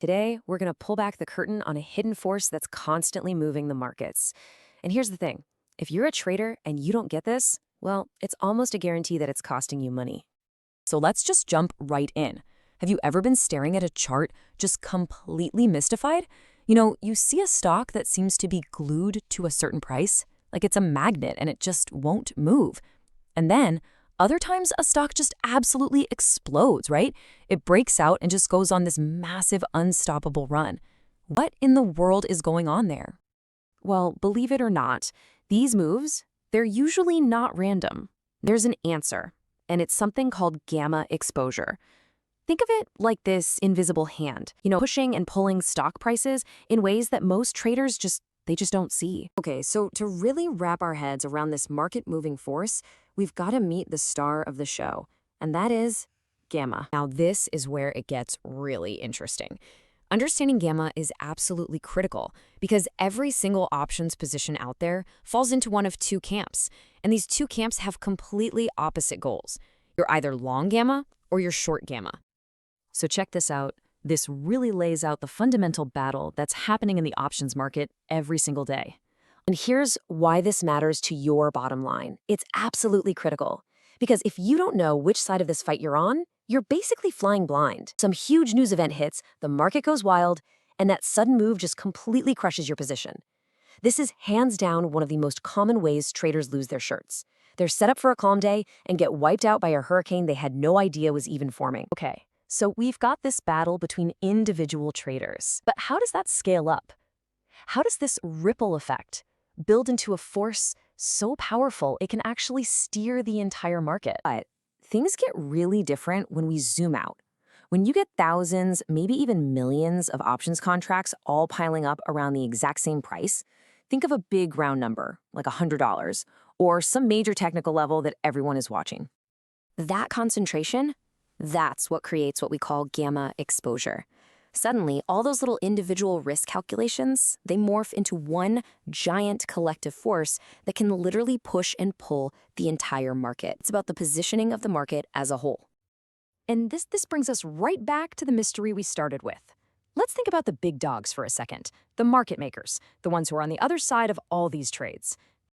Today, we're going to pull back the curtain on a hidden force that's constantly moving the markets. And here's the thing, if you're a trader and you don't get this, well, it's almost a guarantee that it's costing you money. So let's just jump right in. Have you ever been staring at a chart just completely mystified? You see a stock that seems to be glued to a certain price, like it's a magnet and it just won't move. And then other times a stock just absolutely explodes, right? It breaks out and just goes on this massive, unstoppable run. What in the world is going on there? Well, believe it or not, these moves, they're usually not random. There's an answer, and it's something called gamma exposure. Think of it like this invisible hand, pushing and pulling stock prices in ways that most traders just don't see. Okay, so to really wrap our heads around this market-moving force, we've got to meet the star of the show, and that is gamma. Now, this is where it gets really interesting. Understanding gamma is absolutely critical because every single options position out there falls into one of two camps, and these two camps have completely opposite goals. You're either long gamma or you're short gamma. So check this out. This really lays out the fundamental battle that's happening in the options market every single day. And here's why this matters to your bottom line. It's absolutely critical. Because if you don't know which side of this fight you're on, you're basically flying blind. Some huge news event hits, the market goes wild, and that sudden move just completely crushes your position. This is hands down one of the most common ways traders lose their shirts. They're set up for a calm day and get wiped out by a hurricane they had no idea was even forming. Okay, so we've got this battle between individual traders. But how does that scale up? How does this ripple effect build into a force so powerful it can actually steer the entire market? But things get really different when we zoom out. When you get thousands, maybe even millions of options contracts all piling up around the exact same price, think of a big round number, like $100, or some major technical level that everyone is watching. That concentration, that's what creates what we call gamma exposure. Suddenly, all those little individual risk calculations, they morph into one giant collective force that can literally push and pull the entire market. It's about the positioning of the market as a whole. And this brings us right back to the mystery we started with. Let's think about the big dogs for a second, the market makers, the ones who are on the other side of all these trades.